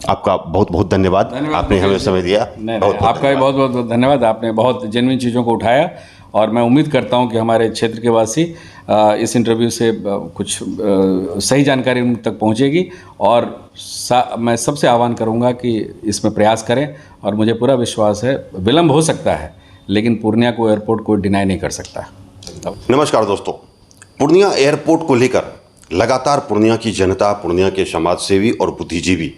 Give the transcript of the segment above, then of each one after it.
आपका बहुत बहुत धन्यवाद, आपने हमें समय दिया। आपका भी बहुत बहुत धन्यवाद। आपने बहुत जेन्युइन चीज़ों को उठाया और मैं उम्मीद करता हूं कि हमारे क्षेत्र के वासी इस इंटरव्यू से कुछ सही जानकारी उन तक पहुंचेगी। और मैं सबसे आह्वान करूंगा कि इसमें प्रयास करें और मुझे पूरा विश्वास है विलंब हो सकता है लेकिन पूर्णिया को एयरपोर्ट को डिनाई नहीं कर सकता। नमस्कार दोस्तों, पूर्णिया एयरपोर्ट को लेकर लगातार पूर्णिया की जनता, पूर्णिया के समाज सेवी और बुद्धिजीवी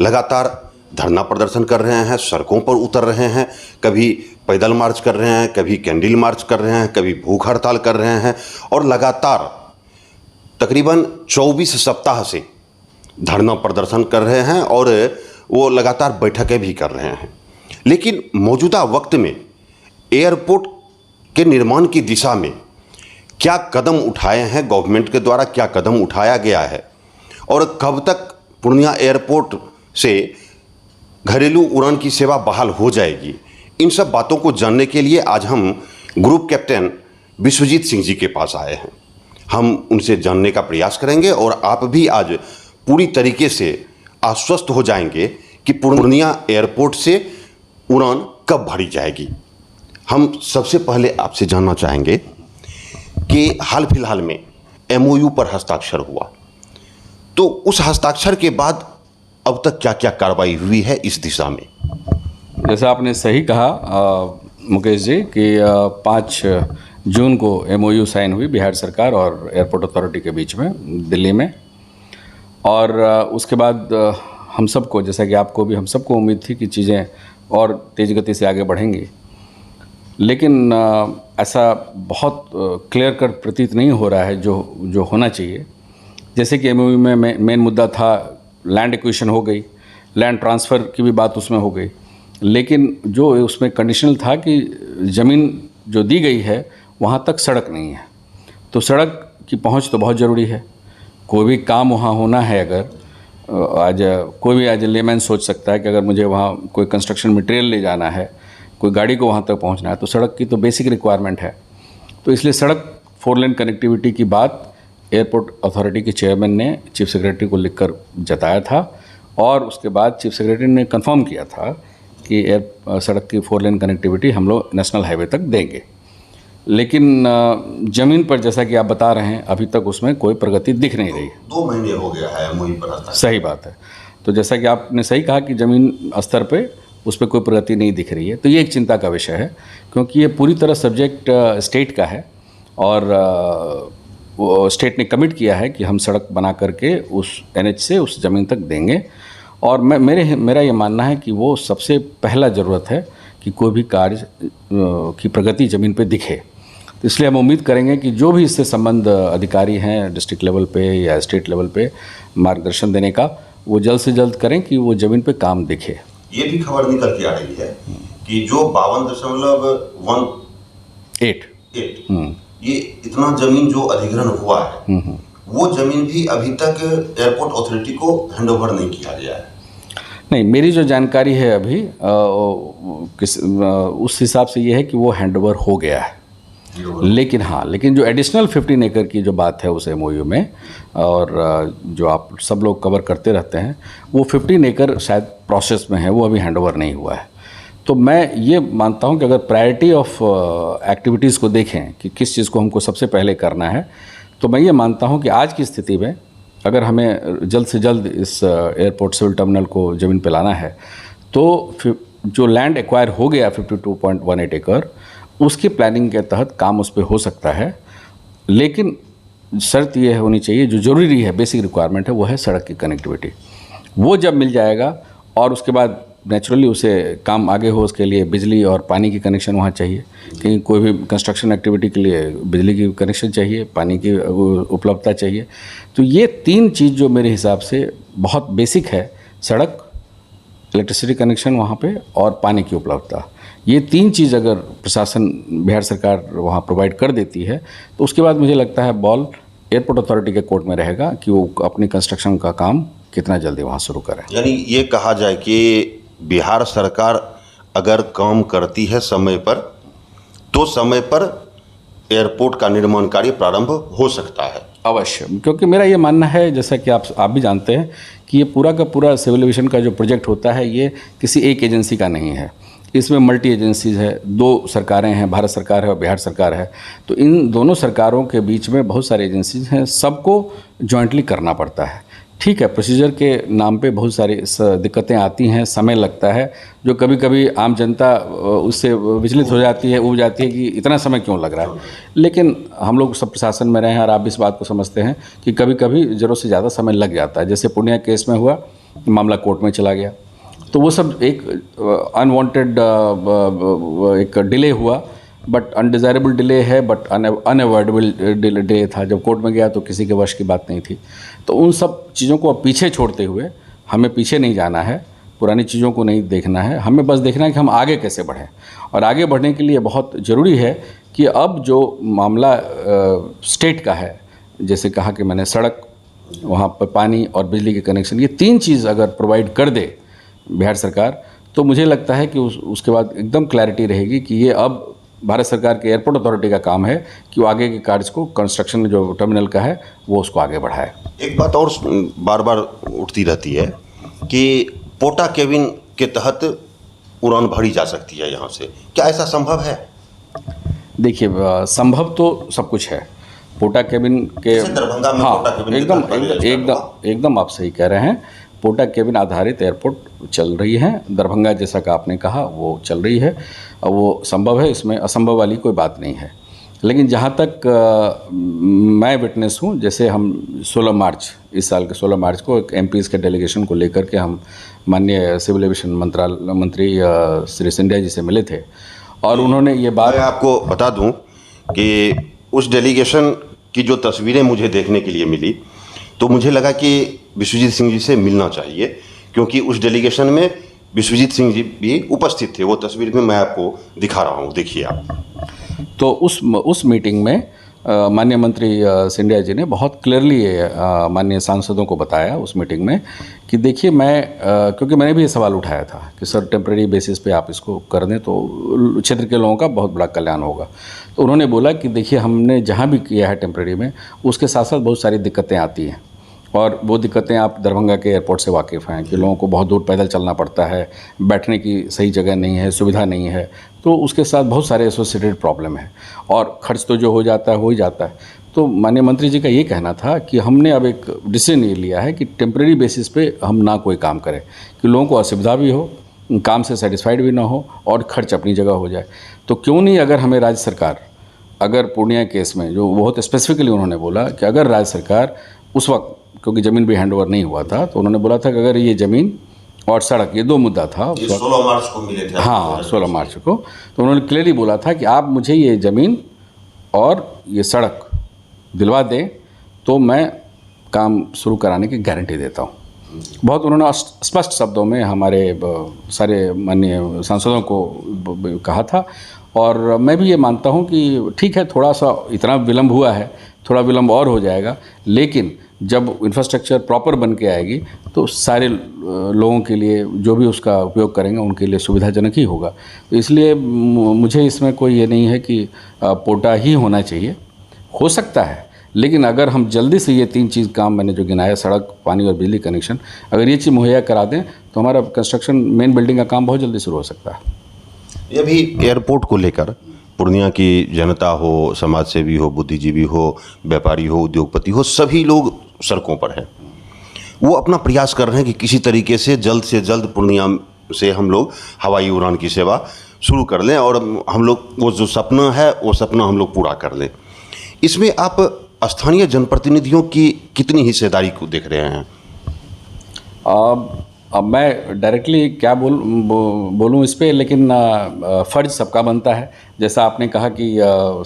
लगातार धरना प्रदर्शन कर रहे हैं, सड़कों पर उतर रहे हैं, कभी पैदल मार्च कर रहे हैं, कभी कैंडल मार्च कर रहे हैं, कभी भूख हड़ताल कर रहे हैं और लगातार तकरीबन 24 सप्ताह से धरना प्रदर्शन कर रहे हैं और वो लगातार बैठकें भी कर रहे हैं। लेकिन मौजूदा वक्त में एयरपोर्ट के निर्माण की दिशा में क्या कदम उठाए हैं गवर्नमेंट के द्वारा, क्या कदम उठाया गया है और कब तक पूर्णिया एयरपोर्ट से घरेलू उड़ान की सेवा बहाल हो जाएगी, इन सब बातों को जानने के लिए आज हम ग्रुप कैप्टन विश्वजीत सिंह जी के पास आए हैं। हम उनसे जानने का प्रयास करेंगे और आप भी आज पूरी तरीके से आश्वस्त हो जाएंगे कि पूर्णिया एयरपोर्ट से उड़ान कब भरी जाएगी। हम सबसे पहले आपसे जानना चाहेंगे कि हाल फिलहाल में MOU पर हस्ताक्षर हुआ, तो उस हस्ताक्षर के बाद अब तक क्या क्या कार्रवाई हुई है इस दिशा में? जैसा आपने सही कहा मुकेश जी कि 5 जून को MOU साइन हुई बिहार सरकार और एयरपोर्ट अथॉरिटी के बीच में दिल्ली में। और उसके बाद हम सबको, जैसा कि आपको भी, हम सबको उम्मीद थी कि चीज़ें और तेज़ गति से आगे बढ़ेंगी। लेकिन ऐसा बहुत क्लियर कट प्रतीत नहीं हो रहा है जो होना चाहिए। जैसे कि MOU में मेन मुद्दा था लैंड एक्विजिशन हो गई, लैंड ट्रांसफ़र की भी बात उसमें हो गई, लेकिन जो उसमें कंडीशनल था कि ज़मीन जो दी गई है वहाँ तक सड़क नहीं है। तो सड़क की पहुँच तो बहुत ज़रूरी है। कोई भी काम वहाँ होना है, अगर आज कोई भी आज लेमैन सोच सकता है कि अगर मुझे वहाँ कोई कंस्ट्रक्शन मटेरियल ले जाना है, कोई गाड़ी को वहाँ तक पहुँचना है, तो सड़क की तो बेसिक रिक्वायरमेंट है। तो इसलिए सड़क 4 लेन कनेक्टिविटी की बात एयरपोर्ट अथॉरिटी के चेयरमैन ने चीफ सेक्रेटरी को लिखकर जताया था और उसके बाद चीफ सेक्रेटरी ने कंफर्म किया था कि सड़क की 4 लेन कनेक्टिविटी हम लोग नेशनल हाईवे तक देंगे। लेकिन ज़मीन पर जैसा कि आप बता रहे हैं अभी तक उसमें कोई प्रगति दिख नहीं रही। 2 महीने हो गया है MOU पर हस्ताक्षर। सही बात है। तो जैसा कि आपने सही कहा कि ज़मीन स्तर पे उस पर कोई प्रगति नहीं दिख रही है, तो ये एक चिंता का विषय है क्योंकि ये पूरी तरह सब्जेक्ट स्टेट का है और स्टेट ने कमिट किया है कि हम सड़क बना करके उस NH से उस ज़मीन तक देंगे। और मेरा ये मानना है कि वो सबसे पहला ज़रूरत है कि कोई भी कार्य की प्रगति ज़मीन पे दिखे। तो इसलिए हम उम्मीद करेंगे कि जो भी इससे संबंध अधिकारी हैं डिस्ट्रिक्ट लेवल पे या स्टेट लेवल पे मार्गदर्शन देने का, वो जल्द से जल्द करें कि वो ज़मीन पे काम दिखे। ये भी खबर निकल के आ रही है कि जो 52.18 ये इतना जमीन जो अधिग्रहण हुआ है वो जमीन भी अभी तक एयरपोर्ट अथॉरिटी को हैंडओवर नहीं किया गया है। नहीं, मेरी जो जानकारी है अभी उस हिसाब से ये है कि वो हैंडओवर हो गया है। लेकिन जो एडिशनल 15 एकड़ की जो बात है उस MOU में और जो आप सब लोग कवर करते रहते हैं, वो 15 एकड़ शायद प्रोसेस में है, वो अभी हैंडओवर नहीं हुआ है। तो मैं ये मानता हूँ कि अगर प्रायोरिटी ऑफ एक्टिविटीज़ को देखें कि किस चीज़ को हमको सबसे पहले करना है, तो मैं ये मानता हूँ कि आज की स्थिति में अगर हमें जल्द से जल्द इस एयरपोर्ट सिविल टर्मिनल को ज़मीन पे लाना है, तो जो लैंड एक्वायर हो गया 52.18 एकड़, उसकी प्लानिंग के तहत काम उस पर हो सकता है। लेकिन शर्त यह होनी चाहिए, जो ज़रूरी है, बेसिक रिक्वायरमेंट है, वो है सड़क की कनेक्टिविटी। वो जब मिल जाएगा और उसके बाद नेचुरली उसे काम आगे हो, उसके लिए बिजली और पानी की कनेक्शन वहाँ चाहिए, क्योंकि कोई भी कंस्ट्रक्शन एक्टिविटी के लिए बिजली की कनेक्शन चाहिए, पानी की उपलब्धता चाहिए। तो ये 3 चीज़ जो मेरे हिसाब से बहुत बेसिक है, सड़क, इलेक्ट्रिसिटी कनेक्शन वहाँ पे और पानी की उपलब्धता, ये 3 चीज़ अगर प्रशासन, बिहार सरकार वहाँ प्रोवाइड कर देती है, तो उसके बाद मुझे लगता है बॉल एयरपोर्ट अथॉरिटी के कोर्ट में रहेगा कि वो अपनी कंस्ट्रक्शन का काम कितना जल्दी वहाँ शुरू करें। यानी ये कहा जाए कि बिहार सरकार अगर काम करती है समय पर, तो समय पर एयरपोर्ट का निर्माण कार्य प्रारंभ हो सकता है। अवश्य, क्योंकि मेरा ये मानना है, जैसा कि आप भी जानते हैं, कि ये पूरा का पूरा सिविल एविएशन का जो प्रोजेक्ट होता है ये किसी एक एजेंसी का नहीं है। इसमें मल्टी एजेंसीज है, 2 सरकारें हैं, भारत सरकार है और बिहार सरकार है। तो इन दोनों सरकारों के बीच में बहुत सारे एजेंसीज हैं, सबको जॉइंटली करना पड़ता है। ठीक है, प्रोसीजर के नाम पे बहुत सारी दिक्कतें आती हैं, समय लगता है, जो कभी कभी आम जनता उससे विचलित हो जाती है, ऊब जाती है कि इतना समय क्यों लग रहा है। लेकिन हम लोग सब प्रशासन में रहे हैं और आप इस बात को समझते हैं कि कभी कभी ज़रूरत से ज़्यादा समय लग जाता है। जैसे पूर्णिया केस में हुआ, मामला कोर्ट में चला गया, तो वो सब एक अनवांटेड एक डिले हुआ, बट अनडिज़ायरेबल डिले है, बट अनअवॉइडेबल डिले था। जब कोर्ट में गया तो किसी के वश की बात नहीं थी। तो उन सब चीज़ों को अब पीछे छोड़ते हुए हमें पीछे नहीं जाना है, पुरानी चीज़ों को नहीं देखना है, हमें बस देखना है कि हम आगे कैसे बढ़ें। और आगे बढ़ने के लिए बहुत ज़रूरी है कि अब जो मामला स्टेट का है, जैसे कहा कि मैंने सड़क, वहाँ पर पानी और बिजली के कनेक्शन, ये 3 चीज़ अगर प्रोवाइड कर दे बिहार सरकार, तो मुझे लगता है कि उसके बाद एकदम क्लैरिटी रहेगी कि ये अब भारत सरकार के एयरपोर्ट अथॉरिटी का काम है कि वो आगे के कार्य को, कंस्ट्रक्शन जो टर्मिनल का है, वो उसको आगे बढ़ाए। एक बात और बार बार उठती रहती है कि पोटा केबिन के तहत उड़ान भरी जा सकती है यहाँ से, क्या ऐसा संभव है? देखिए, संभव तो सब कुछ है। पोटा केबिन के, जैसे दरभंगा में हाँ, पोटा केबिन के तहत पहले स्टार्ट हुआ। एकदम आप सही कह रहे हैं। पोटा केबिन आधारित एयरपोर्ट चल रही है, दरभंगा जैसा कि आपने कहा वो चल रही है, वो संभव है, इसमें असंभव वाली कोई बात नहीं है। लेकिन जहाँ तक मैं विटनेस हूँ, जैसे हम 16 मार्च, इस साल के 16 मार्च को एक एमपीज़ के डेलीगेशन को लेकर के हम माननीय सिविल एविएशन मंत्री श्री सिंधिया जी से मिले थे, और उन्होंने ये बात, मैं आपको बता दूं कि उस डेलीगेशन की जो तस्वीरें मुझे देखने के लिए मिली, तो मुझे लगा कि विश्वजीत सिंह जी से मिलना चाहिए, क्योंकि उस डेलीगेशन में विश्वजीत सिंह जी भी उपस्थित थे। वो तस्वीर में मैं आपको दिखा रहा हूँ, देखिए आप। तो उस मीटिंग में माननीय मंत्री सिंधिया जी ने बहुत क्लियरली माननीय सांसदों को बताया उस मीटिंग में कि देखिए, मैं क्योंकि मैंने भी ये सवाल उठाया था कि सर टेम्प्रेरी बेसिस पे आप इसको कर दें तो क्षेत्र के लोगों का बहुत बड़ा कल्याण होगा। तो उन्होंने बोला कि देखिए, हमने जहाँ भी किया है टेम्प्रेरी में, उसके साथ साथ बहुत सारी दिक्कतें आती हैं, और वो दिक्कतें आप दरभंगा के एयरपोर्ट से वाकिफ़ हैं कि लोगों को बहुत दूर पैदल चलना पड़ता है, बैठने की सही जगह नहीं है, सुविधा नहीं है, तो उसके साथ बहुत सारे एसोसिएटेड प्रॉब्लम है, और खर्च तो जो हो जाता है हो ही जाता है। तो माननीय मंत्री जी का ये कहना था कि हमने अब एक डिसीजन ये लिया है कि टेम्प्रेरी बेसिस पे हम ना कोई काम करें, कि लोगों को असुविधा भी हो, काम से सेटिस्फाइड भी ना हो, और खर्च अपनी जगह हो जाए। तो क्यों नहीं, अगर हमें राज्य सरकार, अगर पूर्णिया केस में जो बहुत स्पेसिफिकली उन्होंने बोला कि अगर राज्य सरकार उस वक्त, क्योंकि ज़मीन भी हैंडओवर नहीं हुआ था, तो उन्होंने बोला था कि अगर ये ज़मीन और सड़क, ये 2 मुद्दा था, 16 मार्च को मिले थे। हाँ, 16 मार्च को, तो उन्होंने क्लियरली बोला था कि आप मुझे ये ज़मीन और ये सड़क दिलवा दें तो मैं काम शुरू कराने की गारंटी देता हूँ। बहुत उन्होंने स्पष्ट शब्दों में हमारे सारे माननीय सांसदों को कहा था, और मैं भी ये मानता हूँ कि ठीक है, थोड़ा सा इतना विलम्ब हुआ है, थोड़ा विलम्ब और हो जाएगा, लेकिन जब इंफ्रास्ट्रक्चर प्रॉपर बन के आएगी तो सारे लोगों के लिए, जो भी उसका उपयोग करेंगे, उनके लिए सुविधाजनक ही होगा। तो इसलिए मुझे इसमें कोई ये नहीं है कि पोटा ही होना चाहिए, हो सकता है, लेकिन अगर हम जल्दी से ये 3 चीज़ काम मैंने जो गिनाया, सड़क, पानी और बिजली कनेक्शन, अगर ये चीज़ मुहैया करा दें तो हमारा कंस्ट्रक्शन, मेन बिल्डिंग का काम बहुत जल्दी शुरू हो सकता है। ये भी एयरपोर्ट को लेकर पूर्णिया की जनता हो, समाजसेवी हो, बुद्धिजीवी हो, व्यापारी हो, उद्योगपति हो, सभी लोग सड़कों पर हैं। वो अपना प्रयास कर रहे हैं कि किसी तरीके से जल्द पूर्णिया से हम लोग हवाई उड़ान की सेवा शुरू कर लें, और हम लोग वो जो सपना है वो सपना हम लोग पूरा कर लें। इसमें आप स्थानीय जनप्रतिनिधियों की कितनी हिस्सेदारी को देख रहे हैं? अब मैं डायरेक्टली क्या बोलूँ इस पे, लेकिन फ़र्ज़ सबका बनता है। जैसा आपने कहा कि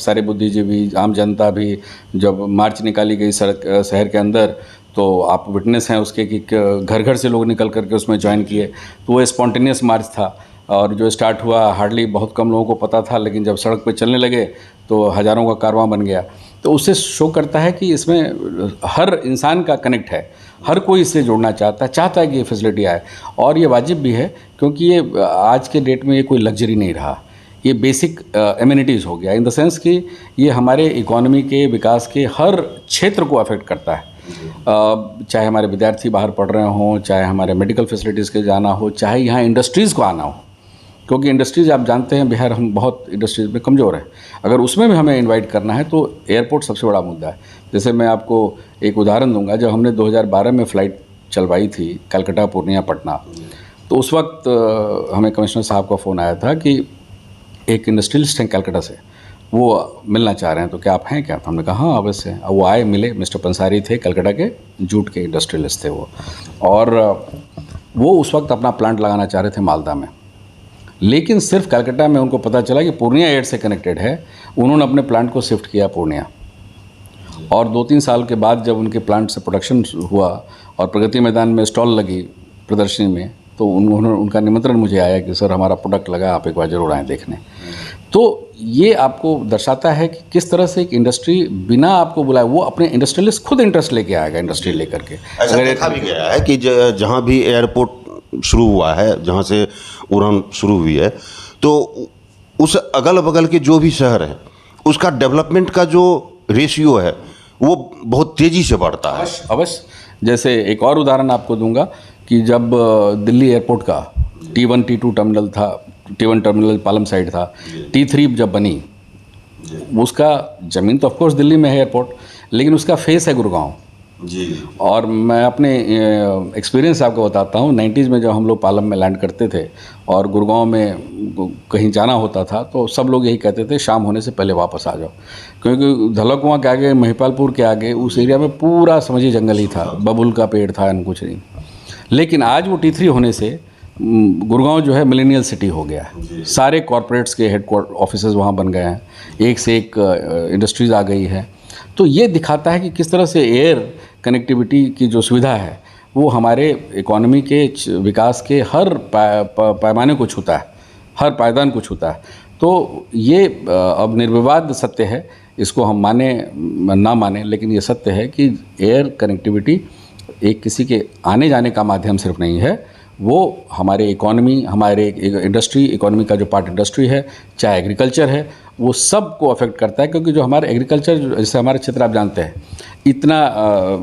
सारे बुद्धिजीवी, आम जनता भी, जब मार्च निकाली गई सड़क शहर के अंदर, तो आप विटनेस हैं उसके कि घर घर से लोग निकल करके उसमें ज्वाइन किए। तो वो स्पॉन्टेनियस मार्च था, और जो स्टार्ट हुआ हार्डली बहुत कम लोगों को पता था, लेकिन जब सड़क पे चलने लगे तो हज़ारों का कारवां बन गया। तो उससे शो करता है कि इसमें हर इंसान का कनेक्ट है, हर कोई इससे जुड़ना चाहता है कि ये फैसिलिटी आए, और ये वाजिब भी है, क्योंकि ये आज के डेट में ये कोई लग्जरी नहीं रहा। ये बेसिक एमिनिटीज़ हो गया, इन द सेंस कि ये हमारे इकोनॉमी के विकास के हर क्षेत्र को अफेक्ट करता है। चाहे हमारे विद्यार्थी बाहर पढ़ रहे हों, चाहे हमारे मेडिकल फैसिलिटीज़ के जाना हो, चाहे यहाँ इंडस्ट्रीज़ को आना हो, क्योंकि इंडस्ट्रीज़ आप जानते हैं बिहार हम बहुत इंडस्ट्रीज़ में कमज़ोर है। अगर उसमें भी हमें इनवाइट करना है तो एयरपोर्ट सबसे बड़ा मुद्दा है। जैसे मैं आपको एक उदाहरण दूंगा, जब हमने 2012 में फ़्लाइट चलवाई थी कलकत्ता पूर्णिया पटना, तो उस वक्त हमें कमिश्नर साहब का फ़ोन आया था कि एक इंडस्ट्रियलिस्ट हैं कलकत्ता से, वो मिलना चाह रहे हैं, तो क्या आप हैं क्या? तो हमने कहा हाँ अवश्य। अब वो आए, मिले। मिस्टर पंसारी थे, कलकत्ता के जूट के इंडस्ट्रियलिस्ट थे वो, और वो उस वक्त अपना प्लांट लगाना चाह रहे थे मालदा में। लेकिन सिर्फ कलकत्ता में उनको पता चला कि पूर्णिया एयर से कनेक्टेड है, उन्होंने अपने प्लांट को शिफ्ट किया पूर्णिया। और 2-3 साल के बाद जब उनके प्लांट से प्रोडक्शन हुआ और प्रगति मैदान में स्टॉल लगी प्रदर्शनी में, तो उनका निमंत्रण मुझे आया कि सर हमारा प्रोडक्ट लगा, आप एक बार जरूर आएँ देखने। तो ये आपको दर्शाता है कि किस तरह से एक इंडस्ट्री बिना आपको बुलाए, वो अपने इंडस्ट्रियलिस्ट खुद इंटरेस्ट लेके आएगा इंडस्ट्री लेकर के। ऐसा देखा भी गया है कि जहाँ भी एयरपोर्ट शुरू हुआ है, जहाँ से उड़ान शुरू हुई है, तो उस अगल बगल के जो भी शहर हैं उसका डेवलपमेंट का जो रेशियो है वो बहुत तेज़ी से बढ़ता है। अवश्य। जैसे एक और उदाहरण आपको दूंगा कि जब दिल्ली एयरपोर्ट का T1 T2 टर्मिनल था, T1 टर्मिनल पालम साइड था, T3 जब बनी, उसका ज़मीन तो ऑफकोर्स दिल्ली में है एयरपोर्ट, लेकिन उसका फेस है गुड़गांव जी। और मैं अपने एक्सपीरियंस आपको बताता हूँ, 90s में जब हम लोग पालम में लैंड करते थे और गुड़गांव में कहीं जाना होता था, तो सब लोग यही कहते थे शाम होने से पहले वापस आ जाओ, क्योंकि धलकुआं के आगे, महिपालपुर के आगे उस एरिया में पूरा समझिए जंगल ही था, बबुल का पेड़ था, कुछ नहीं। लेकिन आज वो T3 होने से गुड़गांव जो है मिलेनियल सिटी हो गया है। सारे कॉरपोरेट्स के हेडक्वार्टर ऑफिसेज वहाँ बन गए हैं, एक से एक इंडस्ट्रीज़ आ गई है। तो ये दिखाता है कि किस तरह से एयर कनेक्टिविटी की जो सुविधा है वो हमारे इकोनॉमी के विकास के हर पैमाने को छूता है, हर पायदान को छूता है। तो ये अब निर्विवाद सत्य है, इसको हम माने ना माने, लेकिन ये सत्य है कि एयर कनेक्टिविटी एक किसी के आने जाने का माध्यम सिर्फ नहीं है, वो हमारे इकोनॉमी, हमारे इंडस्ट्री, इकोनॉमी का जो पार्ट इंडस्ट्री है, चाहे एग्रीकल्चर है, वो सब को अफेक्ट करता है। क्योंकि जो हमारे एग्रीकल्चर, जैसे हमारे क्षेत्र आप जानते हैं, इतना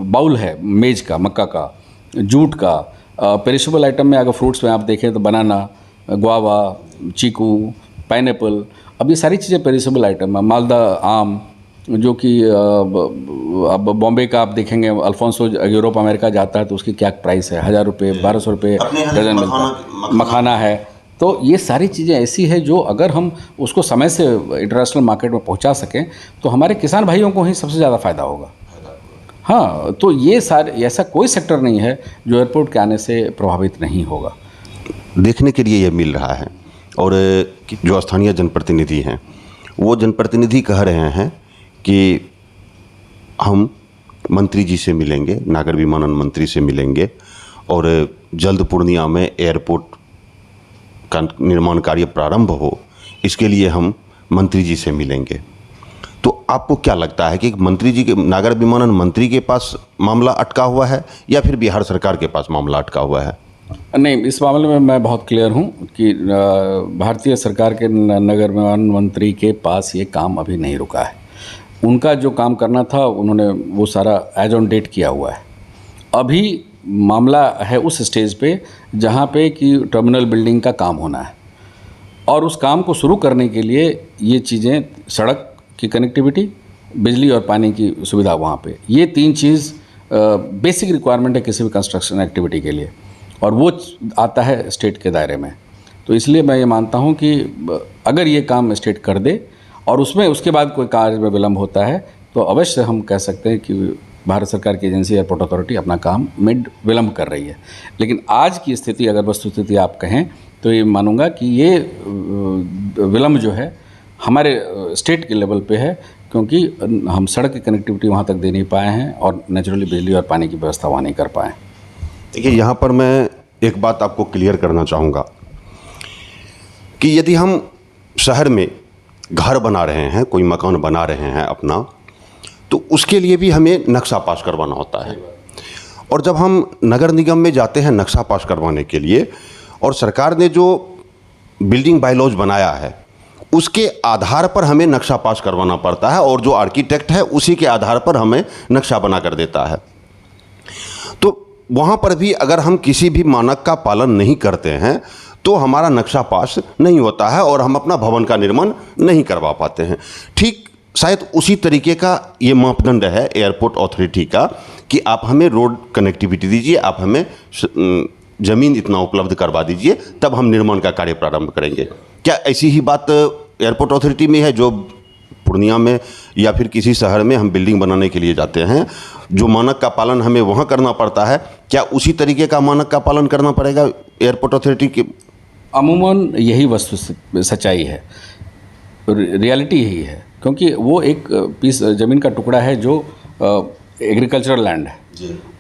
बाउल है मेज का, मक्का का, जूट का, पेरिशेबल आइटम में अगर फ्रूट्स में आप देखें तो बनाना, गुआवा, चीकू, पाइनएप्पल, अब ये सारी चीज़ें पेरिशेबल आइटम है। मालदा आम, जो कि अब बॉम्बे का आप देखेंगे, अल्फोंसो यूरोप अमेरिका जाता है तो उसकी क्या प्राइस है, 1000 रुपये, 1200 रुपये डजन मिलता है। मखाना है। तो ये सारी चीज़ें ऐसी है जो अगर हम उसको समय से इंटरनेशनल मार्केट में पहुंचा सकें तो हमारे किसान भाइयों को ही सबसे ज़्यादा फ़ायदा होगा। हाँ, तो ये सारे, ऐसा कोई सेक्टर नहीं है जो एयरपोर्ट के आने से प्रभावित नहीं होगा। देखने के लिए ये मिल रहा है। और जो स्थानीय जनप्रतिनिधि हैं वो जनप्रतिनिधि कह रहे हैं कि हम मंत्री जी से मिलेंगे, नागर विमानन मंत्री से मिलेंगे, और जल्द पूर्णिया में एयरपोर्ट का निर्माण कार्य प्रारंभ हो, इसके लिए हम मंत्री जी से मिलेंगे। तो आपको क्या लगता है कि मंत्री जी के, नागर विमानन मंत्री के पास मामला अटका हुआ है या फिर बिहार सरकार के पास मामला अटका हुआ है? नहीं, इस मामले में मैं बहुत क्लियर हूँ कि भारतीय सरकार के नगर विमानन मंत्री के पास ये काम अभी नहीं रुका है। उनका जो काम करना था उन्होंने वो सारा एज ऑन डेट किया हुआ है। अभी मामला है उस स्टेज पे जहाँ पे कि टर्मिनल बिल्डिंग का काम होना है, और उस काम को शुरू करने के लिए ये चीज़ें, सड़क की कनेक्टिविटी, बिजली और पानी की सुविधा वहाँ पे, ये 3 चीज़ बेसिक रिक्वायरमेंट है किसी भी कंस्ट्रक्शन एक्टिविटी के लिए, और वो आता है स्टेट के दायरे में। तो इसलिए मैं ये मानता हूँ कि अगर ये काम स्टेट कर दे और उसमें उसके बाद कोई कार्य में विलम्ब होता है तो अवश्य हम कह सकते हैं कि भारत सरकार की एजेंसी एयरपोर्ट अथॉरिटी अपना काम में विलम्ब कर रही है। लेकिन आज की स्थिति, अगर वस्तुस्थिति आप कहें, तो ये मानूंगा कि ये विलम्ब जो है हमारे स्टेट के लेवल पे है, क्योंकि हम सड़क की कनेक्टिविटी वहाँ तक दे नहीं पाए हैं और नेचुरली बिजली और पानी की व्यवस्था वहाँ नहीं कर पाए। देखिए, यहाँ पर मैं एक बात आपको क्लियर करना चाहूँगा कि यदि हम शहर में घर बना रहे हैं, कोई मकान बना रहे हैं अपना, तो उसके लिए भी हमें नक्शा पास करवाना होता है। और जब हम नगर निगम में जाते हैं नक्शा पास करवाने के लिए, और सरकार ने जो बिल्डिंग बायलॉज बनाया है उसके आधार पर हमें नक्शा पास करवाना पड़ता है और जो आर्किटेक्ट है उसी के आधार पर हमें नक्शा बना कर देता है। तो वहाँ पर भी अगर हम किसी भी मानक का पालन नहीं करते हैं तो हमारा नक्शा पास नहीं होता है और हम अपना भवन का निर्माण नहीं करवा पाते हैं। ठीक शायद उसी तरीके का ये मापदंड है एयरपोर्ट अथॉरिटी का कि आप हमें रोड कनेक्टिविटी दीजिए, आप हमें ज़मीन इतना उपलब्ध करवा दीजिए, तब हम निर्माण का कार्य प्रारंभ करेंगे। क्या ऐसी ही बात एयरपोर्ट अथॉरिटी में है? जो पूर्णिया में या फिर किसी शहर में हम बिल्डिंग बनाने के लिए जाते हैं, जो मानक का पालन हमें वहाँ करना पड़ता है, क्या उसी तरीके का मानक का पालन करना पड़ेगा एयरपोर्ट अथॉरिटी के? अमूमन यही वस्तु सच्चाई है, रियलिटी यही है, क्योंकि वो एक पीस ज़मीन का टुकड़ा है जो एग्रीकल्चरल लैंड है,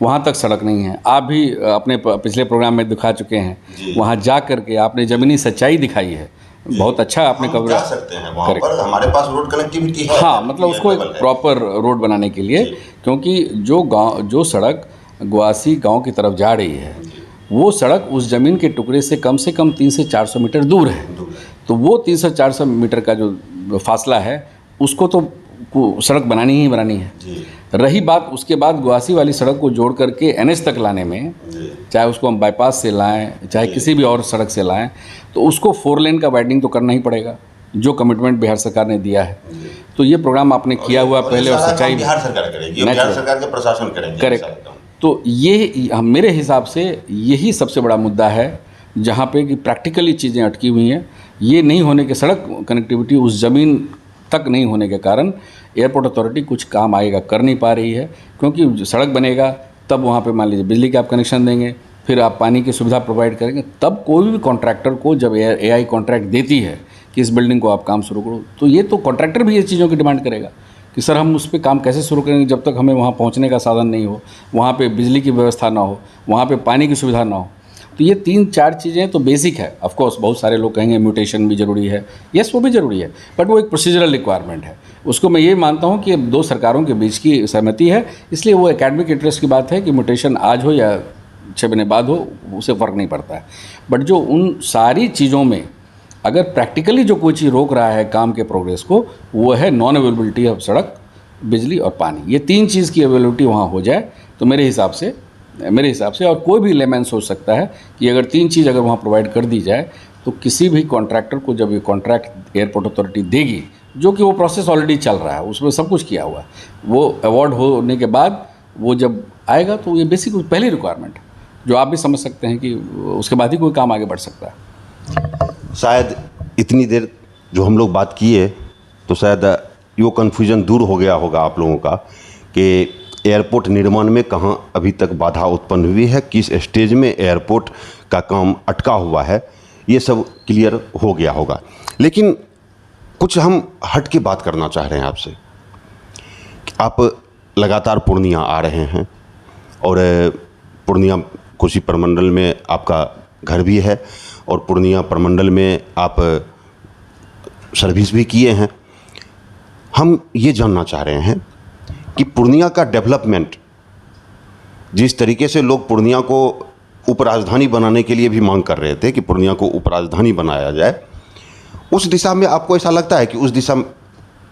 वहाँ तक सड़क नहीं है। आप भी अपने पिछले प्रोग्राम में दिखा चुके हैं, वहाँ जा करके आपने ज़मीनी सच्चाई दिखाई है, बहुत अच्छा आपने कवर जा सकते हैं वहाँ पर, हमारे पास रोड कनेक्टिविटी है। हाँ, मतलब उसको एक प्रॉपर रोड बनाने के लिए, क्योंकि जो सड़क ग्वासी गांव की तरफ जा रही है वो सड़क उस ज़मीन के टुकड़े से कम 300 से 400 मीटर दूर है। तो वो 300-400 मीटर का जो फासला है उसको तो सड़क बनानी ही बनानी है। रही बात उसके बाद ग्वासी वाली सड़क को जोड़ करके NH तक लाने में, चाहे उसको हम बाईपास से लाएं चाहे किसी भी और सड़क से लाएं, तो उसको 4 लेन का वाइडनिंग तो करना ही पड़ेगा, जो कमिटमेंट बिहार सरकार ने दिया है। तो ये प्रोग्राम आपने किया हुआ पहले, और सच्चाई बिहार सरकार करेगी, बिहार सरकार के प्रशासन करेंगे। करेक्ट। तो ये मेरे हिसाब से यही सबसे बड़ा मुद्दा है जहाँ पे कि प्रैक्टिकली चीज़ें अटकी हुई हैं। ये नहीं होने के, सड़क कनेक्टिविटी उस ज़मीन तक नहीं होने के कारण एयरपोर्ट अथॉरिटी कुछ काम आएगा कर नहीं पा रही है, क्योंकि सड़क बनेगा तब वहाँ पे मान लीजिए बिजली का आप कनेक्शन देंगे, फिर आप पानी की सुविधा प्रोवाइड करेंगे, तब कोई भी कॉन्ट्रैक्टर को जब AI कॉन्ट्रैक्ट देती है कि इस बिल्डिंग को आप काम शुरू करो, तो ये तो कॉन्ट्रैक्टर भी ये चीज़ों की डिमांड करेगा कि सर हम उस पर काम कैसे शुरू करेंगे जब तक हमें वहाँ पहुँचने का साधन नहीं हो, वहाँ पे बिजली की व्यवस्था ना हो, वहाँ पे पानी की सुविधा ना हो। तो ये 3-4 चीज़ें तो बेसिक है। ऑफ कोर्स बहुत सारे लोग कहेंगे म्यूटेशन भी ज़रूरी है, यस वो भी ज़रूरी है, बट वो एक प्रोसीजरल रिक्वायरमेंट है। उसको मैं ये मानता हूँ कि 2 सरकारों के बीच की सहमति है, इसलिए वो एकेडमिक इंटरेस्ट की बात है कि म्यूटेशन आज हो या 6 महीने बाद हो, उसे फ़र्क नहीं पड़ता है। बट जो उन सारी चीज़ों में अगर प्रैक्टिकली जो कोई चीज़ रोक रहा है काम के प्रोग्रेस को, वो है नॉन अवेलेबिलिटी ऑफ सड़क, बिजली और पानी। ये 3 चीज़ की अवेलेबिलिटी वहाँ हो जाए तो मेरे हिसाब से और कोई भी लेमैन सोच सकता है कि अगर 3 चीज़ अगर वहाँ प्रोवाइड कर दी जाए तो किसी भी कॉन्ट्रैक्टर को जब ये कॉन्ट्रैक्ट एयरपोर्ट अथॉरिटी देगी, जो कि वो प्रोसेस ऑलरेडी चल रहा है, उसमें सब कुछ किया हुआ है, वो अवार्ड होने के बाद वो जब आएगा तो ये बेसिक पहली रिक्वायरमेंट है जो आप भी समझ सकते हैं कि उसके बाद ही कोई काम आगे बढ़ सकता है। शायद इतनी देर जो हम लोग बात किए तो शायद ये कन्फ्यूजन दूर हो गया होगा आप लोगों का कि एयरपोर्ट निर्माण में कहाँ अभी तक बाधा उत्पन्न हुई है, किस स्टेज में एयरपोर्ट का काम अटका हुआ है, ये सब क्लियर हो गया होगा। लेकिन कुछ हम हट के बात करना चाह रहे हैं आपसे। आप लगातार पूर्णिया आ रहे हैं और पूर्णिया कोसी प्रमंडल में आपका घर भी है और पूर्णिया प्रमंडल में आप सर्विस भी किए हैं। हम ये जानना चाह रहे हैं कि पूर्णिया का डेवलपमेंट, जिस तरीके से लोग पूर्णिया को उपराजधानी बनाने के लिए भी मांग कर रहे थे कि पूर्णिया को उपराजधानी बनाया जाए, उस दिशा में आपको ऐसा लगता है कि उस दिशा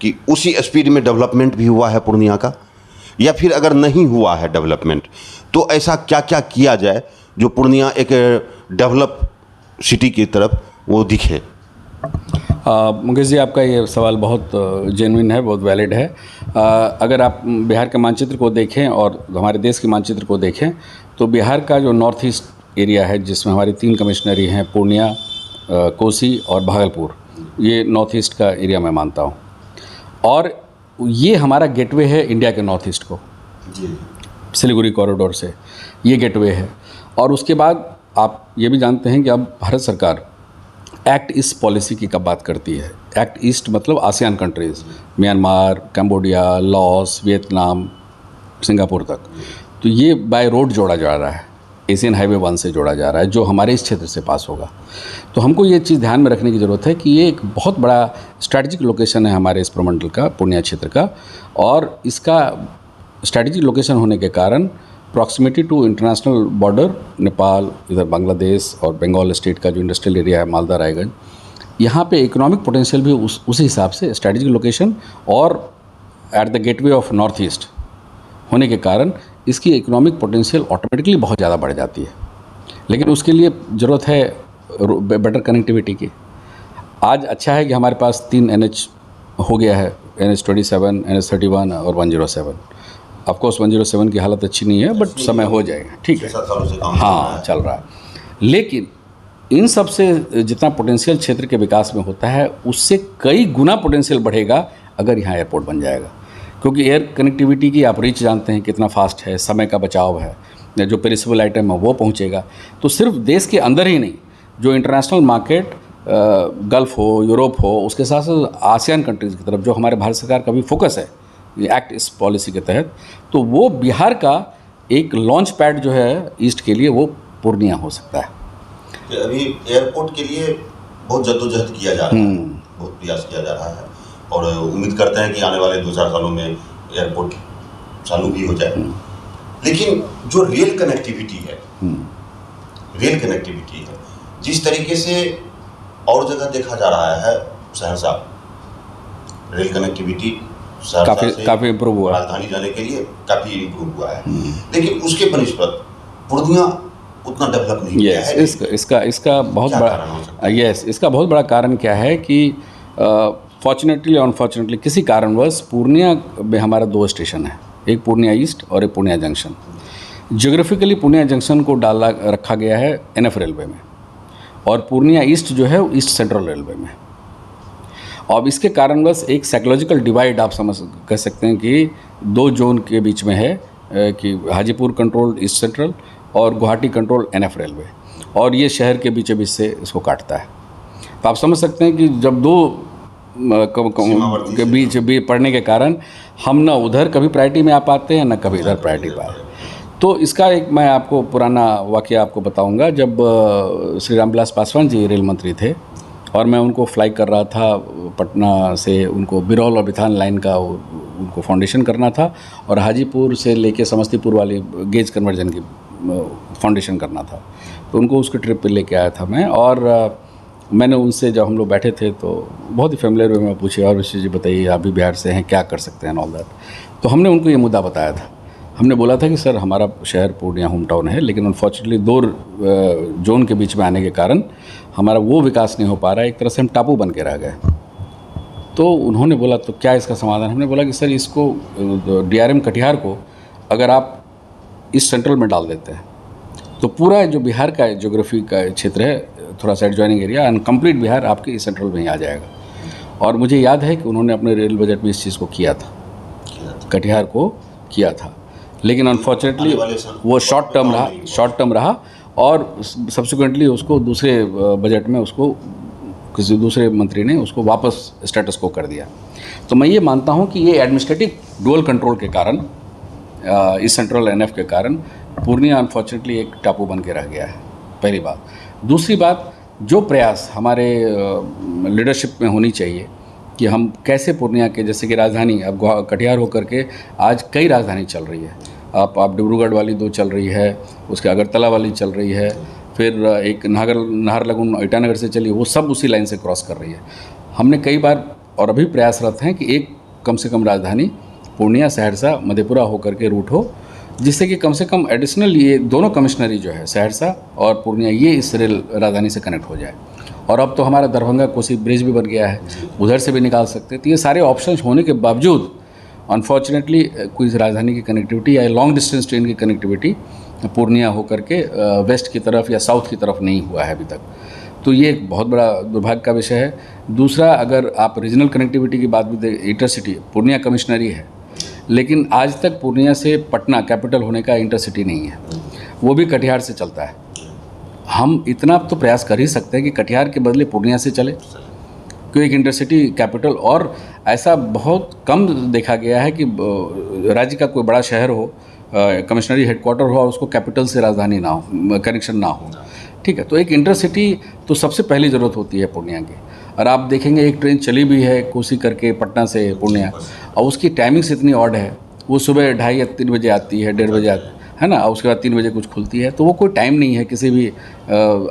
की उसी स्पीड में डेवलपमेंट भी हुआ है पूर्णिया का, या फिर अगर नहीं हुआ है डेवलपमेंट तो ऐसा क्या क्या किया जाए जो पूर्णिया एक डेवलप सिटी की तरफ वो दिखे? मुकेश जी, आपका ये सवाल बहुत जेन्युइन है, बहुत वैलिड है। अगर आप बिहार के मानचित्र को देखें और हमारे देश के मानचित्र को देखें तो बिहार का जो नॉर्थ ईस्ट एरिया है, जिसमें हमारी 3 कमिश्नरी हैं, पूर्णिया, कोसी और भागलपुर, ये नॉर्थ ईस्ट का एरिया मैं मानता हूँ। और ये हमारा गेटवे है इंडिया के नॉर्थ ईस्ट को, सिलीगुड़ी कॉरिडोर से ये गेटवे है। और उसके बाद आप ये भी जानते हैं कि अब भारत सरकार एक्ट ईस्ट पॉलिसी की कब बात करती है। एक्ट ईस्ट मतलब ASEAN countries, Myanmar, Cambodia, Laos, Vietnam, Singapore तक। तो ये बाय रोड जोड़ा जा रहा है, एशियन हाईवे 1 से जोड़ा जा रहा है, जो हमारे इस क्षेत्र से पास होगा। तो हमको ये चीज़ ध्यान में रखने की ज़रूरत है कि ये एक बहुत बड़ा स्ट्रैटेजिक लोकेशन है हमारे इस प्रमंडल का, पूर्णिया क्षेत्र का। और इसका स्ट्रैटेजिक लोकेशन होने के कारण proximity to international border, Nepal, इधर बांग्लादेश और बंगाल स्टेट का जो इंडस्ट्रियल एरिया है, मालदा, रायगंज, यहाँ पे इकोनॉमिक पोटेंशियल भी उसी हिसाब से स्ट्रेटेजिक लोकेशन और at the gateway of north east होने के कारण इसकी इकोनॉमिक पोटेंशियल ऑटोमेटिकली बहुत ज़्यादा बढ़ जाती है। लेकिन उसके लिए ज़रूरत है बेटर कनेक्टिविटी की। आज अच्छा है कि हमारे पास 3 NH हो गया है, NH27, NH31 और 107। ऑफकोर्स 107 की हालत अच्छी नहीं है, बट समय हो जाएगा, ठीक है, 7 सालों से काम हाँ चल रहा है। लेकिन इन सब से जितना पोटेंशियल क्षेत्र के विकास में होता है उससे कई गुना पोटेंशियल बढ़ेगा अगर यहाँ एयरपोर्ट बन जाएगा। क्योंकि एयर कनेक्टिविटी की आप रीच जानते हैं कितना फास्ट है, समय का बचाव है, जो पेरिसेबल आइटम है वो पहुँचेगा। तो सिर्फ देश के अंदर ही नहीं, जो इंटरनेशनल मार्केट गल्फ़ हो, यूरोप हो, उसके साथ साथ आसियान कंट्रीज़ की तरफ जो हमारे भारत सरकार का भी फोकस है एक्ट इस पॉलिसी के तहत, तो वो बिहार का एक लॉन्च पैड जो है ईस्ट के लिए वो पूर्णिया हो सकता है। अभी एयरपोर्ट के लिए बहुत जद्दोजहद किया जा रहा है, बहुत प्रयास किया जा रहा है और उम्मीद करते हैं कि आने वाले 2-4 सालों में एयरपोर्ट चालू भी हो जाए। लेकिन जो रेल कनेक्टिविटी है, जिस तरीके से और जगह देखा जा रहा है, सहरसा रेल कनेक्टिविटी काफ़ी इम्प्रूव हुआ, राजधानी जाने के लिए काफ़ी इम्प्रूव हुआ है, लेकिन उसके बनिस्बत पूर्णिया उतना डेवलप नहीं किया है। इसका बहुत बड़ा इसका बहुत बड़ा कारण क्या है कि फॉर्चुनेटली अनफॉर्चुनेटली किसी कारणवश पूर्णिया में हमारा 2 स्टेशन है, एक पूर्णिया ईस्ट और एक Purnia junction. Geographically Purnia junction को डाला रखा गया है NF रेलवे में और पूर्णिया ईस्ट जो है ईस्ट सेंट्रल रेलवे में। अब इसके कारणवश एक साइकोलॉजिकल डिवाइड आप कह सकते हैं कि 2 जोन के बीच में है कि हाजीपुर कंट्रोल ईस्ट सेंट्रल और गुवाहाटी कंट्रोल NF रेलवे, और ये शहर के बीच बीच से इसको काटता है। तो आप समझ सकते हैं कि जब 2 के बीच भी पड़ने के कारण हम ना उधर कभी प्रायोरिटी में आ पाते हैं ना कभी इधर प्रायोरिटी पाए। तो इसका एक मैं आपको पुराना वाक़या आपको बताऊंगा। जब श्री रामविलास पासवान जी रेल मंत्री थे और मैं उनको फ्लाई कर रहा था पटना से, उनको बिरौल और बिथान लाइन का उनको फाउंडेशन करना था और हाजीपुर से लेके समस्तीपुर वाली गेज कन्वर्जन की फाउंडेशन करना था, तो उनको उसके ट्रिप पे लेके आया था मैं। और मैंने उनसे जब हम लोग बैठे थे तो बहुत ही फेमिलियर वे में पूछे, और ऋषि जी बताइए आप भी बिहार से हैं, क्या कर सकते हैं ऑल दैट। तो हमने उनको ये मुद्दा बताया था। हमने बोला था कि सर हमारा शहर पूर्णिया होम टाउन है, लेकिन अनफॉर्चुनेटली 2 जोन के बीच में आने के कारण हमारा वो विकास नहीं हो पा रहा है, एक तरह से हम टापू बन के रह गए। तो उन्होंने बोला तो क्या इसका समाधान। हमने बोला कि सर इसको DRM कटिहार को अगर आप इस सेंट्रल में डाल देते हैं तो पूरा जो बिहार का ज्योग्राफी का क्षेत्र है, थोड़ा सा एडजॉइनिंग एरिया, अनकम्प्लीट बिहार आपके इस सेंट्रल में ही आ जाएगा। और मुझे याद है कि उन्होंने अपने रेल बजट में इस चीज़ को किया था, कटिहार को किया था, लेकिन अनफॉर्चुनेटली वो शॉर्ट टर्म रहा और सब्सिक्वेंटली उसको दूसरे बजट में उसको किसी दूसरे मंत्री ने उसको वापस स्टेटस को कर दिया। तो मैं ये मानता हूँ कि ये एडमिनिस्ट्रेटिव डुअल कंट्रोल के कारण, इस सेंट्रल NF के कारण पूर्णिया अनफॉर्चुनेटली एक टापू बन के रह गया है, पहली बात। दूसरी बात, जो प्रयास हमारे लीडरशिप में होनी चाहिए कि हम कैसे पूर्णिया के, जैसे कि राजधानी अब कटिहार होकर के आज कई राजधानी चल रही है, आप डिब्रूगढ़ वाली 2 चल रही है, उसके अगरतला वाली चल रही है, फिर एक नाहरलगुन ईटानगर से चली, वो सब उसी लाइन से क्रॉस कर रही है। हमने कई बार और अभी प्रयासरत हैं कि एक कम से कम राजधानी पूर्णिया सहरसा मधेपुरा होकर के रूट हो, जिससे कि कम से कम एडिशनल ये दोनों कमिश्नरी जो है सहरसा और पूर्णिया, ये इस रेल राजधानी से कनेक्ट हो जाए। और अब तो हमारा दरभंगा कोसी ब्रिज भी बन गया है, उधर से भी निकाल सकते हैं। तो ये सारे ऑप्शंस होने के बावजूद अनफॉर्चुनेटली कोई राजधानी की कनेक्टिविटी या लॉन्ग डिस्टेंस ट्रेन की कनेक्टिविटी पूर्णिया होकर के वेस्ट की तरफ या साउथ की तरफ नहीं हुआ है अभी तक। तो ये एक बहुत बड़ा दुर्भाग्य का विषय है। दूसरा, अगर आप रीजनल कनेक्टिविटी की बात भी दें, इंटरसिटी पूर्णिया कमिश्नरी है, लेकिन आज तक पूर्णिया से पटना कैपिटल होने का इंटरसिटी नहीं है, वो भी कटिहार से चलता है। हम इतना तो प्रयास कर ही सकते हैं कि कटिहार के बदले पूर्णिया से चले, क्योंकि एक इंटरसिटी कैपिटल। और ऐसा बहुत कम देखा गया है कि राज्य का कोई बड़ा शहर हो, कमिश्नरी हेडक्वार्टर हो और उसको कैपिटल से राजधानी ना हो, कनेक्शन ना हो, ठीक है। तो एक इंटरसिटी तो सबसे पहली ज़रूरत होती है पूर्णिया की। और आप देखेंगे एक ट्रेन चली भी है कोसी करके पटना से पूर्णिया, और उसकी टाइमिंग्स इतनी ऑड है, वो सुबह 2:30 या 3 बजे आती है, 1:30 बजे आती है, है ना, और उसके बाद 3 बजे कुछ खुलती है, तो वो कोई टाइम नहीं है किसी भी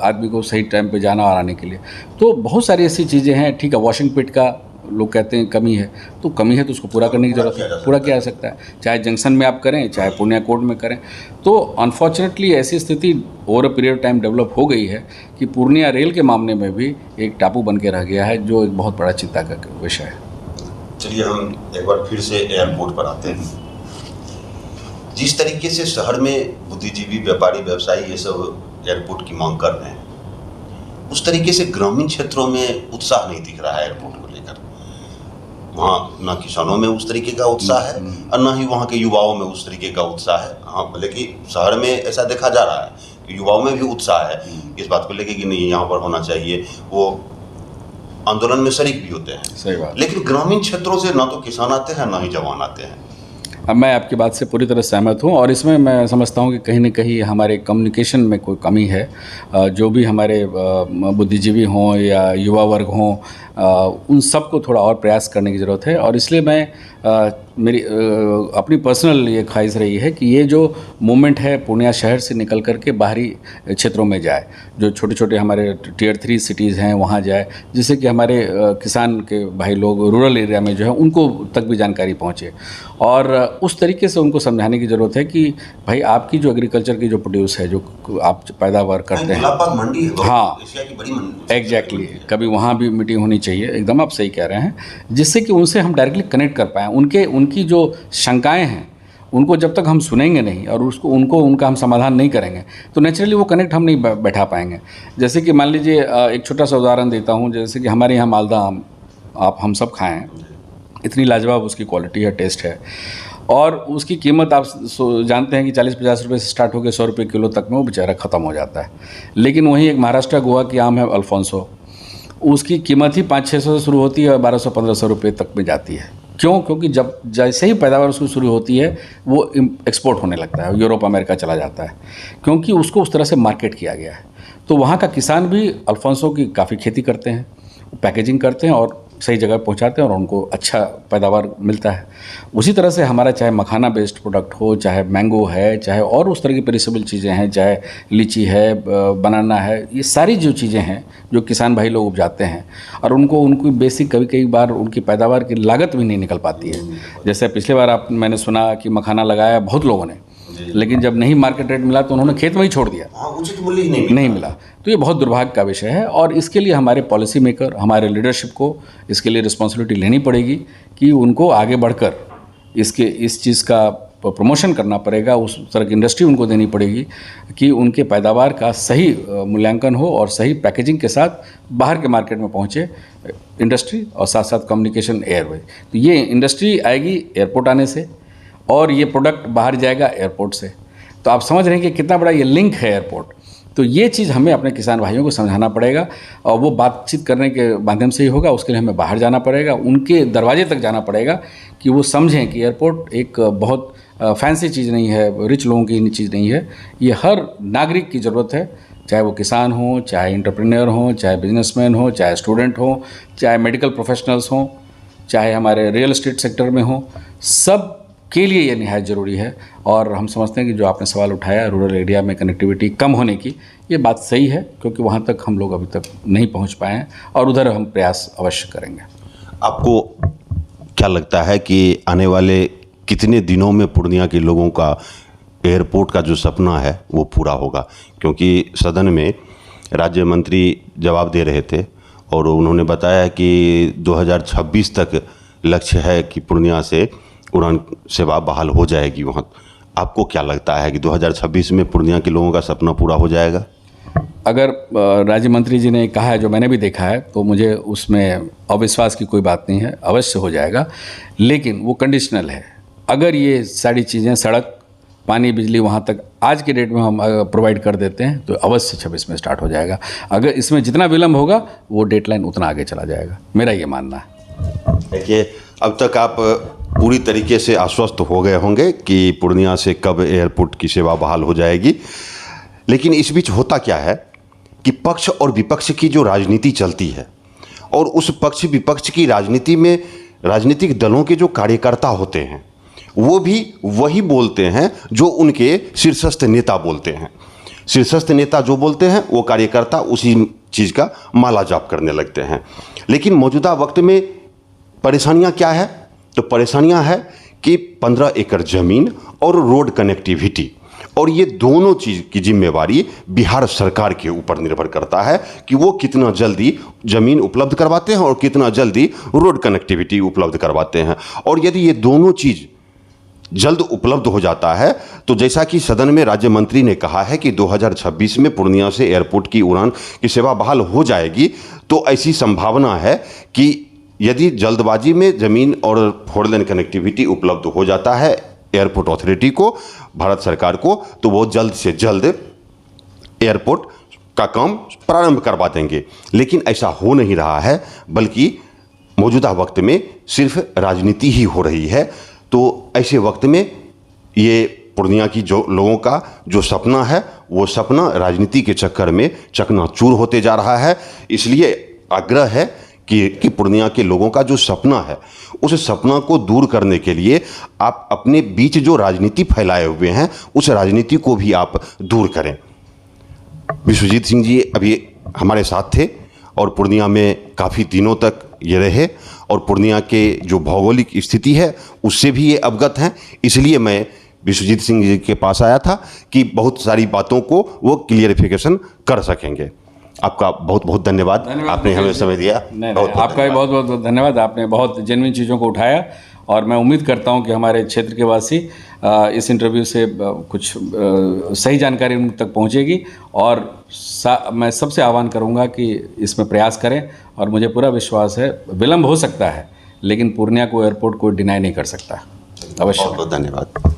आदमी को सही टाइम पे जाना और आने के लिए। तो बहुत सारी ऐसी चीज़ें हैं। ठीक है, वॉशिंग पिट का लोग कहते हैं कमी है, तो कमी है तो उसको पूरा करने की ज़रूरत है, पूरा किया जा सकता है, चाहे जंक्शन में आप करें, चाहे पूर्णिया कोर्ट में करें। तो अनफॉर्चुनेटली ऐसी स्थिति over a period of time develop हो गई है कि पूर्णिया रेल के मामले में भी एक टापू बन के रह गया है, जो एक बहुत बड़ा चिंता का विषय है। चलिए हम एक बार फिर से एयरपोर्ट पर आते हैं। जिस तरीके से शहर में बुद्धिजीवी, व्यापारी, व्यवसायी ये सब एयरपोर्ट की मांग कर रहे हैं, उस तरीके से ग्रामीण क्षेत्रों में उत्साह नहीं दिख रहा है एयरपोर्ट को लेकर। वहाँ ना किसानों में उस तरीके का उत्साह है और ना ही वहाँ के युवाओं में उस तरीके का उत्साह है। हाँ, भले कि शहर में ऐसा देखा जा रहा है कि युवाओं में भी उत्साह है इस बात को लेकर कि नहीं यहाँ पर होना चाहिए, वो आंदोलन में शरीक भी होते हैं। सही बात। लेकिन ग्रामीण क्षेत्रों से ना तो किसान आते हैं ना ही जवान आते हैं। अब मैं आपकी बात से पूरी तरह सहमत हूँ, और इसमें मैं समझता हूँ कि कहीं न कहीं हमारे कम्युनिकेशन में कोई कमी है। जो भी हमारे बुद्धिजीवी हों या युवा वर्ग हों, उन सबको थोड़ा और प्रयास करने की ज़रूरत है। और इसलिए मैं मेरी अपनी पर्सनल ये ख्वाहिश रही है कि ये जो मूवमेंट है पूर्णिया शहर से निकल कर के बाहरी क्षेत्रों में जाए, जो छोटे छोटे हमारे टियर 3 सिटीज़ हैं वहाँ जाए, जिससे कि हमारे किसान के भाई लोग रूरल एरिया में जो है उनको तक भी जानकारी पहुँचे। और उस तरीके से उनको समझाने की ज़रूरत है कि भाई आपकी जो एग्रीकल्चर की जो प्रोड्यूस है, जो आप पैदावार करते हैं, मंडी है, हाँ, एशिया की बड़ी मंडी, एग्जैक्टली, कभी वहाँ भी मीटिंग होनी चाहिए। एकदम आप सही कह रहे हैं, जिससे कि उनसे हम डायरेक्टली कनेक्ट कर पाएँ। उनकी जो शंकाएं हैं उनको जब तक हम सुनेंगे नहीं और उनका हम समाधान नहीं करेंगे, तो नेचुरली वो कनेक्ट हम नहीं बैठा पाएंगे। जैसे कि मान लीजिए एक छोटा सा उदाहरण देता हूँ। जैसे कि हमारे यहाँ मालदा आम आप हम सब खाएँ, इतनी लाजवाब उसकी क्वालिटी है, टेस्ट है, और उसकी कीमत आप जानते हैं कि 40-50 रुपये से स्टार्ट होकर 100 रुपये किलो तक में वो बेचारा ख़त्म हो जाता है। लेकिन वहीं एक महाराष्ट्र गोवा की आम है अल्फोंसो, उसकी कीमत ही 500-600 से शुरू होती है और 1200-1500 रुपये तक में जाती है। क्यों? क्योंकि जब जैसे ही पैदावार उसकी शुरू होती है वो एक्सपोर्ट होने लगता है, यूरोप अमेरिका चला जाता है, क्योंकि उसको उस तरह से मार्केट किया गया है। तो वहाँ का किसान भी अल्फोंसो की काफ़ी खेती करते हैं, पैकेजिंग करते हैं और सही जगह पहुंचाते हैं और उनको अच्छा पैदावार मिलता है। उसी तरह से हमारा चाहे मखाना बेस्ड प्रोडक्ट हो, चाहे मैंगो है, चाहे और उस तरह की पेरिसेबल चीज़ें हैं, चाहे लीची है, बनाना है, ये सारी जो चीज़ें हैं जो किसान भाई लोग उपजाते हैं और उनकी बेसिक कई बार उनकी पैदावार की लागत भी नहीं निकल पाती है। जैसे पिछले बार मैंने सुना कि मखाना लगाया बहुत लोगों ने, लेकिन जब नहीं मार्केट रेट मिला तो उन्होंने खेत में ही छोड़ दिया, उचित मूल्य ही नहीं मिला। तो ये बहुत दुर्भाग्य का विषय है और इसके लिए हमारे पॉलिसी मेकर, हमारे लीडरशिप को इसके लिए रिस्पॉन्सिबिलिटी लेनी पड़ेगी कि उनको आगे बढ़कर इस चीज़ का प्रमोशन करना पड़ेगा। उस तरह की इंडस्ट्री उनको देनी पड़ेगी कि उनके पैदावार का सही मूल्यांकन हो और सही पैकेजिंग के साथ बाहर के मार्केट में पहुँचे इंडस्ट्री, और साथ साथ कम्युनिकेशन एयरवे। तो ये इंडस्ट्री आएगी एयरपोर्ट आने से और ये प्रोडक्ट बाहर जाएगा एयरपोर्ट से। तो आप समझ रहे हैं कि कितना बड़ा ये लिंक है एयरपोर्ट। तो ये चीज़ हमें अपने किसान भाइयों को समझाना पड़ेगा और वो बातचीत करने के माध्यम से ही होगा। उसके लिए हमें बाहर जाना पड़ेगा, उनके दरवाजे तक जाना पड़ेगा कि वो समझें कि एयरपोर्ट एक बहुत फैंसी चीज़ नहीं है, रिच लोगों की चीज़ नहीं है, ये हर नागरिक की ज़रूरत है, चाहे वो किसान हो, चाहे एंटरप्रेन्योर हो, चाहे बिजनेसमैन हो, चाहे स्टूडेंट हो, चाहे मेडिकल प्रोफेशनल्स हों, चाहे हमारे रियल एस्टेट सेक्टर में हो, सब के लिए ये निहायत ज़रूरी है। और हम समझते हैं कि जो आपने सवाल उठाया रूरल एरिया में कनेक्टिविटी कम होने की, ये बात सही है, क्योंकि वहाँ तक हम लोग अभी तक नहीं पहुँच पाए हैं और उधर हम प्रयास अवश्य करेंगे। आपको क्या लगता है कि आने वाले कितने दिनों में पूर्णिया के लोगों का एयरपोर्ट का जो सपना है वो पूरा होगा? क्योंकि सदन में राज्य मंत्री जवाब दे रहे थे और उन्होंने बताया कि 2026 तक लक्ष्य है कि पूर्णिया से उड़ान सेवा बहाल हो जाएगी वहाँ। आपको क्या लगता है कि 2026 में पूर्णिया के लोगों का सपना पूरा हो जाएगा? अगर राज्य मंत्री जी ने कहा है, जो मैंने भी देखा है, तो मुझे उसमें अविश्वास की कोई बात नहीं है, अवश्य हो जाएगा। लेकिन वो कंडीशनल है। अगर ये सारी चीज़ें, सड़क, पानी, बिजली वहाँ तक आज के डेट में हम प्रोवाइड कर देते हैं तो अवश्य 26 में स्टार्ट हो जाएगा। अगर इसमें जितना विलम्ब होगा वो डेडलाइन उतना आगे चला जाएगा, मेरा ये मानना है। देखिए, अब तक आप पूरी तरीके से आश्वस्त हो गए होंगे कि पूर्णिया से कब एयरपोर्ट की सेवा बहाल हो जाएगी। लेकिन इस बीच होता क्या है कि पक्ष और विपक्ष की जो राजनीति चलती है और उस पक्ष विपक्ष की राजनीति में राजनीतिक दलों के जो कार्यकर्ता होते हैं वो भी वही बोलते हैं जो उनके शीर्षस्थ नेता बोलते हैं। शीर्षस्थ नेता जो बोलते हैं वो कार्यकर्ता उसी चीज़ का माला जाप करने लगते हैं। लेकिन मौजूदा वक्त में परेशानियां क्या है? तो परेशानियां है कि 15 एकड़ ज़मीन और रोड कनेक्टिविटी, और ये दोनों चीज़ की जिम्मेवारी बिहार सरकार के ऊपर निर्भर करता है कि वो कितना जल्दी ज़मीन उपलब्ध करवाते हैं और कितना जल्दी रोड कनेक्टिविटी उपलब्ध करवाते हैं। और यदि ये दोनों चीज़ जल्द उपलब्ध हो जाता है तो जैसा कि सदन में राज्य मंत्री ने कहा है कि 2026 में पूर्णिया से एयरपोर्ट की उड़ान की सेवा बहाल हो जाएगी, तो ऐसी संभावना है कि यदि जल्दबाजी में ज़मीन और 4 लेन कनेक्टिविटी उपलब्ध हो जाता है एयरपोर्ट अथॉरिटी को, भारत सरकार को, तो वो जल्द से जल्द एयरपोर्ट का काम प्रारंभ करवा देंगे। लेकिन ऐसा हो नहीं रहा है, बल्कि मौजूदा वक्त में सिर्फ राजनीति ही हो रही है। तो ऐसे वक्त में ये पूर्णिया की जो लोगों का जो सपना है वो सपना राजनीति के चक्कर में चकनाचूर होते जा रहा है। इसलिए आग्रह है कि पूर्णिया के लोगों का जो सपना है उस सपना को दूर करने के लिए आप अपने बीच जो राजनीति फैलाए हुए हैं उस राजनीति को भी आप दूर करें। विश्वजीत सिंह जी अभी हमारे साथ थे और पूर्णिया में काफ़ी दिनों तक ये रहे और पूर्णिया के जो भौगोलिक स्थिति है उससे भी ये अवगत हैं। इसलिए मैं विश्वजीत सिंह जी के पास आया था कि बहुत सारी बातों को वो क्लियरिफिकेशन कर सकेंगे। आपका बहुत बहुत धन्यवाद, आपने हमें समय दिया। आपका भी बहुत बहुत धन्यवाद। आपने बहुत जेन्युइन चीज़ों को उठाया और मैं उम्मीद करता हूं कि हमारे क्षेत्र के वासी इस इंटरव्यू से कुछ सही जानकारी उन तक पहुंचेगी और मैं सबसे आह्वान करूंगा कि इसमें प्रयास करें। और मुझे पूरा विश्वास है विलंब हो सकता है लेकिन पूर्णिया को एयरपोर्ट कोई डिनाई नहीं कर सकता। अवश्य। बहुत बहुत धन्यवाद।